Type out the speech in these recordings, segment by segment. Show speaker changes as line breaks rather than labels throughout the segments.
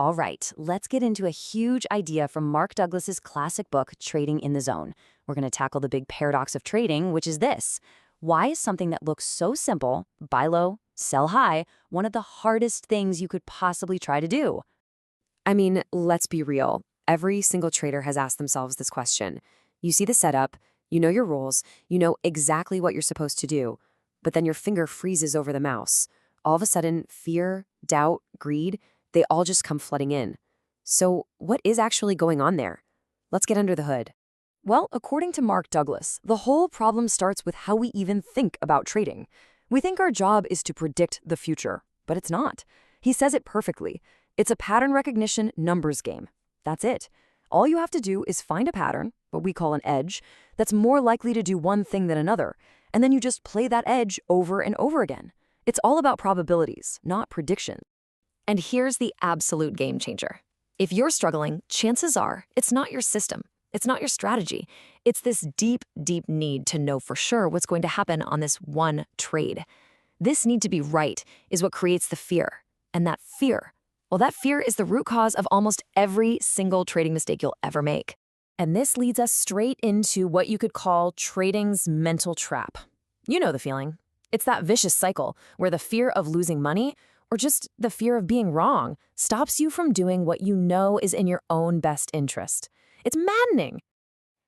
All right, let's get into a huge idea from Mark Douglas's classic book, Trading in the Zone. We're going to tackle the big paradox of trading, which is this. Why is something that looks so simple, buy low, sell high, one of the hardest things you could possibly try to do?
I mean, let's be real. Every single trader has asked themselves this question. You see the setup, you know your rules, you know exactly what you're supposed to do, but then your finger freezes over the mouse. All of a sudden, fear, doubt, greed, they all just come flooding in. So, what is actually going on there? Let's get under the hood.
Well, according to Mark Douglas, the whole problem starts with how we even think about trading. We think our job is to predict the future, but it's not. He says it perfectly. It's a pattern recognition numbers game. That's it. All you have to do is find a pattern, what we call an edge, that's more likely to do one thing than another, and then you just play that edge over and over again. It's all about probabilities, not prediction.
And here's the absolute game changer. If you're struggling, chances are it's not your system. It's not your strategy. It's this deep, deep need to know for sure what's going to happen on this one trade. This need to be right is what creates the fear. And that fear, well, that fear is the root cause of almost every single trading mistake you'll ever make.
And this leads us straight into what you could call trading's mental trap. You know the feeling. It's that vicious cycle where the fear of losing money or just the fear of being wrong stops you from doing what you know is in your own best interest. It's maddening.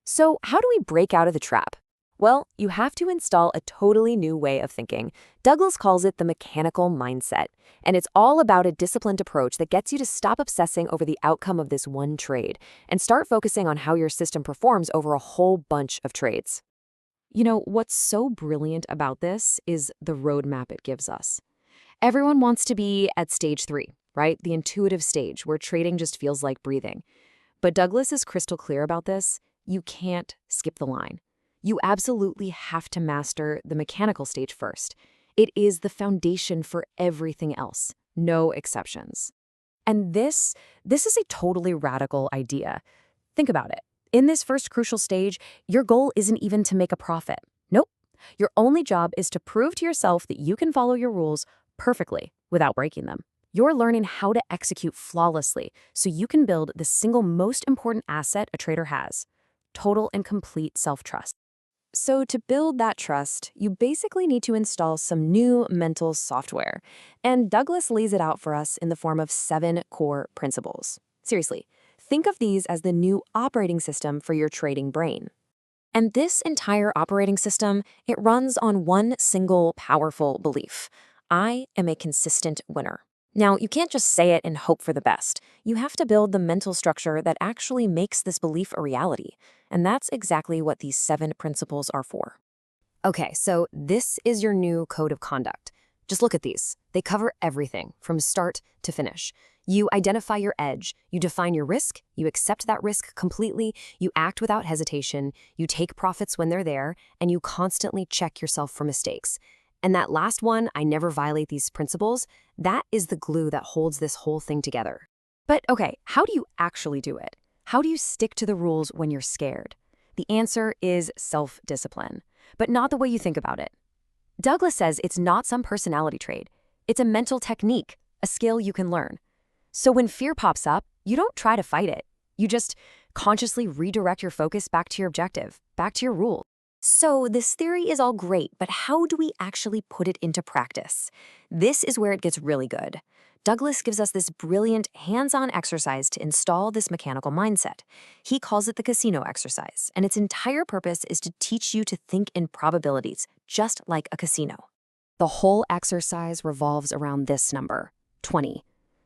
So how do we break out of the trap? Well, you have to install a totally new way of thinking. Douglas calls it the mechanical mindset, and it's all about a disciplined approach that gets you to stop obsessing over the outcome of this one trade and start focusing on how your system performs over a whole bunch of trades. You know, what's so brilliant about this is the roadmap it gives us. Everyone wants to be at stage 3, right? The intuitive stage where trading just feels like breathing. But Douglas is crystal clear about this. You can't skip the line. You absolutely have to master the mechanical stage first. It is the foundation for everything else, no exceptions. And this is a totally radical idea. Think about it. In this first crucial stage, your goal isn't even to make a profit. Nope. Your only job is to prove to yourself that you can follow your rules perfectly without breaking them. You're learning how to execute flawlessly so you can build the single most important asset a trader has, total and complete self-trust. So to build that trust, you basically need to install some new mental software. And Douglas lays it out for us in the form of 7 core principles. Seriously, think of these as the new operating system for your trading brain. And this entire operating system, it runs on one single powerful belief. I am a consistent winner. Now, you can't just say it and hope for the best. You have to build the mental structure that actually makes this belief a reality. And that's exactly what these 7 principles are for. Okay, so this is your new code of conduct. Just look at these. They cover everything from start to finish. You identify your edge, you define your risk, you accept that risk completely, you act without hesitation, you take profits when they're there, and you constantly check yourself for mistakes. And that last one, I never violate these principles, that is the glue that holds this whole thing together. But okay, how do you actually do it? How do you stick to the rules when you're scared? The answer is self-discipline, but not the way you think about it. Douglas says it's not some personality trait. It's a mental technique, a skill you can learn. So when fear pops up, you don't try to fight it. You just consciously redirect your focus back to your objective, back to your rules. So this theory is all great, but how do we actually put it into practice? This is where it gets really good. Douglas gives us this brilliant hands-on exercise to install this mechanical mindset. He calls it the casino exercise, and its entire purpose is to teach you to think in probabilities, just like a casino. The whole exercise revolves around this number, 20.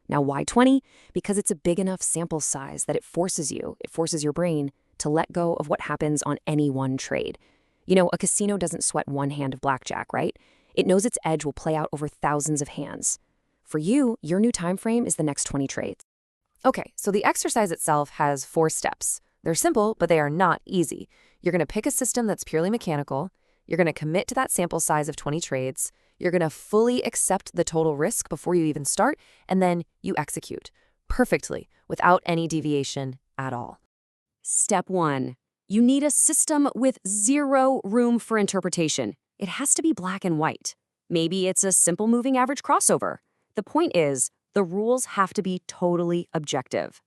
Now, why 20? Because it's a big enough sample size that it forces your brain to let go of what happens on any one trade. You know, a casino doesn't sweat one hand of blackjack, right? It knows its edge will play out over thousands of hands. For you, your new time frame is the next 20 trades. Okay, so the exercise itself has 4 steps. They're simple, but they are not easy. You're going to pick a system that's purely mechanical. You're going to commit to that sample size of 20 trades. You're going to fully accept the total risk before you even start, and then you execute perfectly without any deviation at all. Step 1. You need a system with 0 room for interpretation. It has to be black and white. Maybe it's a simple moving average crossover. The point is,
The rules have to be totally objective.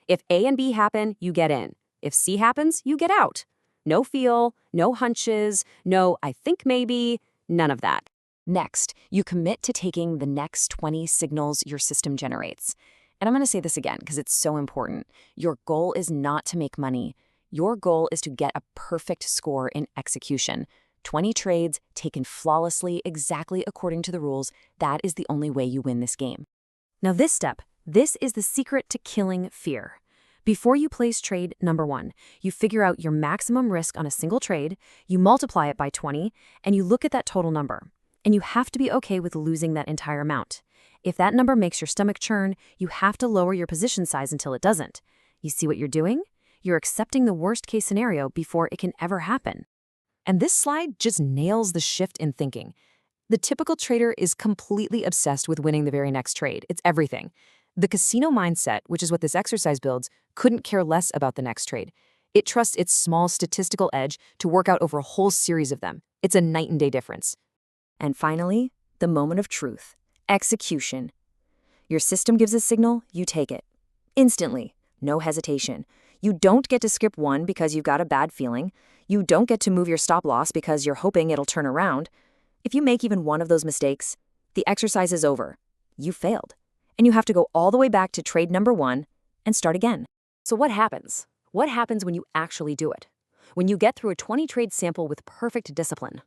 If A and B happen, you get in. If C happens, you get out. No feel, no hunches, no I think maybe, none of that.
Next, you commit to taking the next 20 signals your system generates. And I'm going to say this again because it's so important. Your goal is not to make money. Your goal is to get a perfect score in execution. 20 trades taken flawlessly, exactly according to the rules. That is the only way you win this game.
Now this is the secret to killing fear. Before you place trade number 1, you figure out your maximum risk on a single trade, you multiply it by 20, and you look at that total number. And you have to be okay with losing that entire amount. If that number makes your stomach churn, you have to lower your position size until it doesn't. You see what you're doing? You're accepting the worst-case scenario before it can ever happen.
And this slide just nails the shift in thinking. The typical trader is completely obsessed with winning the very next trade. It's everything. The casino mindset, which is what this exercise builds, couldn't care less about the next trade. It trusts its small statistical edge to work out over a whole series of them. It's a night and day difference.
And finally, the moment of truth. Execution. Your system gives a signal, you take it. Instantly. No hesitation. You don't get to skip one because you've got a bad feeling. You don't get to move your stop loss because you're hoping it'll turn around. If you make even one of those mistakes, the exercise is over. You failed. And you have to go all the way back to trade number 1 and start again.
So what happens? What happens when you actually do it? When you get through a 20-trade sample with perfect discipline?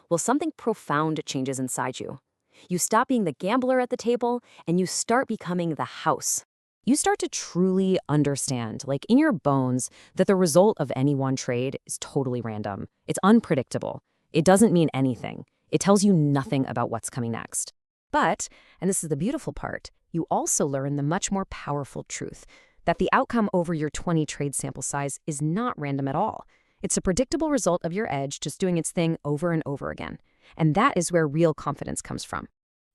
Well, something profound changes inside you. You stop being the gambler at the table, and you start becoming the house.
You start to truly understand, like in your bones, that the result of any one trade is totally random. It's unpredictable. It doesn't mean anything. It tells you nothing about what's coming next. But, and this is the beautiful part, you also learn the much more powerful truth that the outcome over your 20 trade sample size is not random at all. It's a predictable result of your edge just doing its thing over and over again. And that is where real confidence comes from.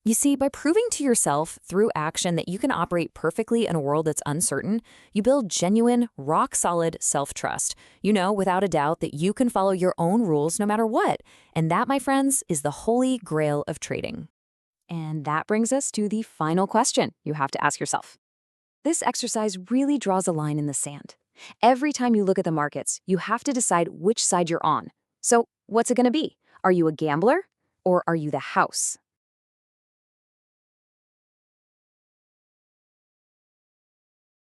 You see, by proving to yourself through action that you can operate perfectly in a world that's uncertain, you build genuine, rock-solid self-trust. You know, without a doubt, that you can follow your own rules no matter what. And that, my friends, is the holy grail of trading.
And that brings us to the final question you have to ask yourself. This exercise really draws a line in the sand. Every time you look at the markets, you have to decide which side you're on. So what's it going to be? Are you a gambler or are you the house?